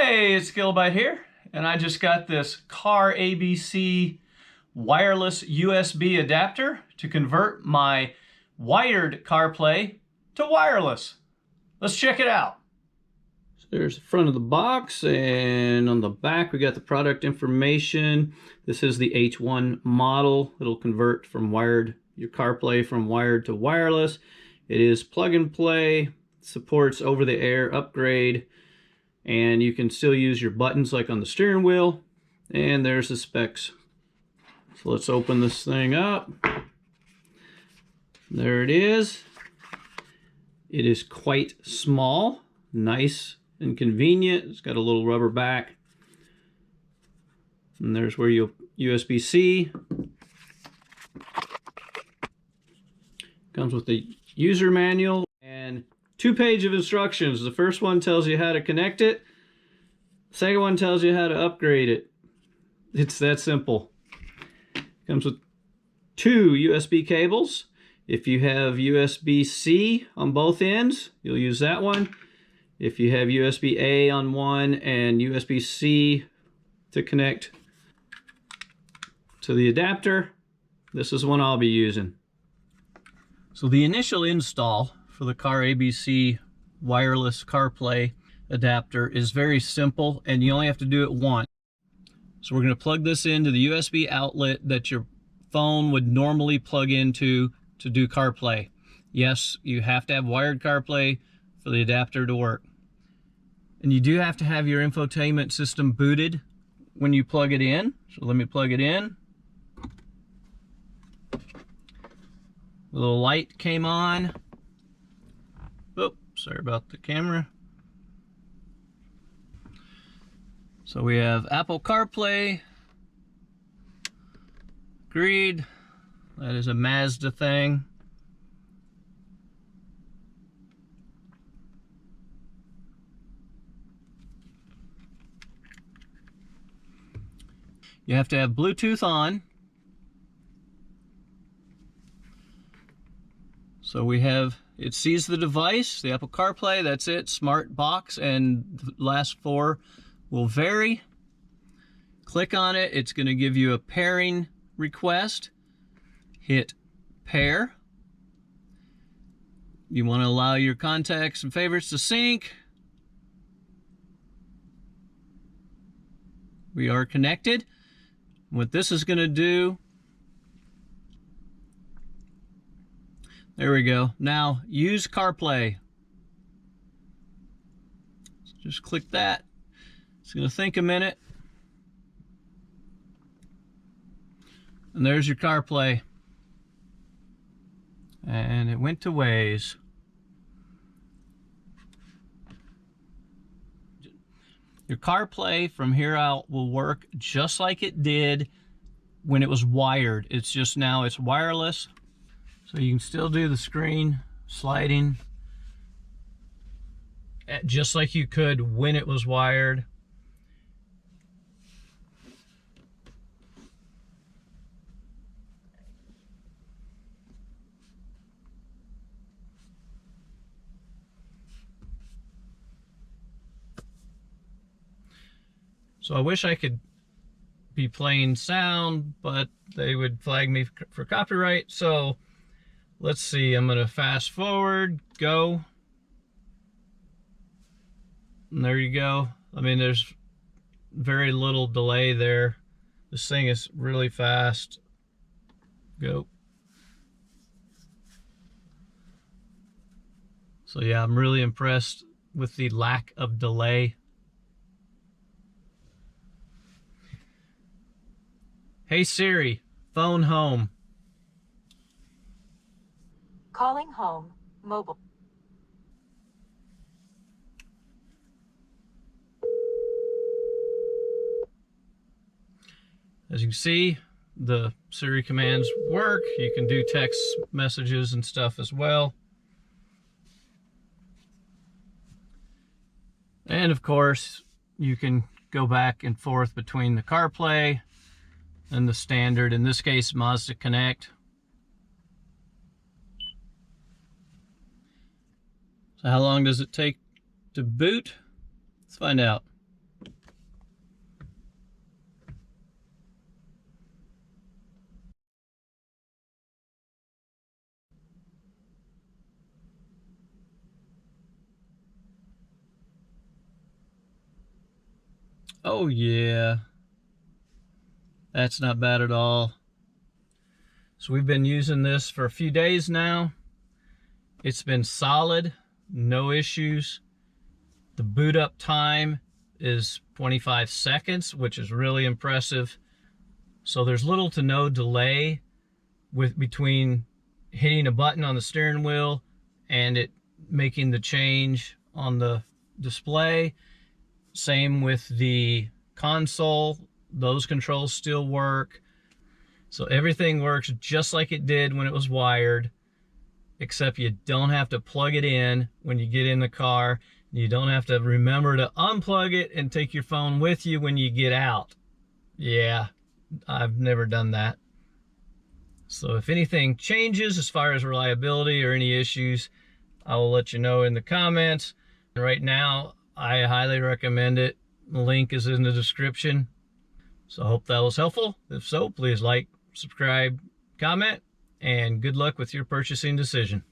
Hey, it's Gilbite here, and I just got this CARABC wireless USB adapter to convert my wired CarPlay to wireless. Let's check it out. So there's the front of the box, and on the back we got the product information. This is the H1 model. It'll convert from your CarPlay from wired to wireless. It is plug and play, supports over-the-air upgrade, and you can still use your buttons like on the steering wheel. And there's the specs. So let's open this thing up. There it is. It is quite small, nice and convenient. It's got a little rubber back. And there's where you'll USB-C. Comes with the user manual and 2-page of instructions. The first one tells you how to connect it. The second one tells you how to upgrade it. It's that simple. Comes with 2 USB cables. If you have USB-C on both ends, you'll use that one. If you have USB-A on one and USB-C to connect to the adapter, this is one I'll be using. So the initial install for the CARABC Wireless CarPlay Adapter is very simple, and you only have to do it once. So we're going to plug this into the USB outlet that your phone would normally plug into to do CarPlay. Yes, you have to have wired CarPlay for the adapter to work. And you do have to have your infotainment system booted when you plug it in. So let me plug it in. The little light came on. Oops, sorry about the camera. So we have Apple CarPlay. Agreed. That is a Mazda thing. You have to have Bluetooth on. So we have, it sees the device, the Apple CarPlay, that's it, smart box, and the last 4 will vary. Click on it, it's going to give you a pairing request. Hit pair. You want to allow your contacts and favorites to sync. We are connected. What this is going to do, there we go. Now use CarPlay. So just click that. It's going to think a minute. And there's your CarPlay. And it went to Waze. Your CarPlay from here out will work just like it did when it was wired. It's just now it's wireless. So you can still do the screen sliding just like you could when it was wired. So I wish I could be playing sound, but they would flag me for copyright. So let's see, I'm gonna fast forward, go. And there you go. I mean, there's very little delay there. This thing is really fast. Go. So yeah, I'm really impressed with the lack of delay. Hey Siri, phone home. Calling home, mobile. As you can see, the Siri commands work. You can do text messages and stuff as well. And of course, you can go back and forth between the CarPlay and the standard, in this case, Mazda Connect. So how long does it take to boot? Let's find out. Oh yeah, that's not bad at all. So we've been using this for a few days now. It's been solid, no issues. The boot up time is 25 seconds, which is really impressive. So there's little to no delay between hitting a button on the steering wheel and it making the change on the display. Same with the console. Those controls still work. So everything works just like it did when it was wired, except you don't have to plug it in when you get in the car. You don't have to remember to unplug it and take your phone with you when you get out. Yeah, I've never done that. So if anything changes as far as reliability or any issues, I will let you know in the comments. Right now, I highly recommend it. The link is in the description. So I hope that was helpful. If so, please like, subscribe, comment, and good luck with your purchasing decision.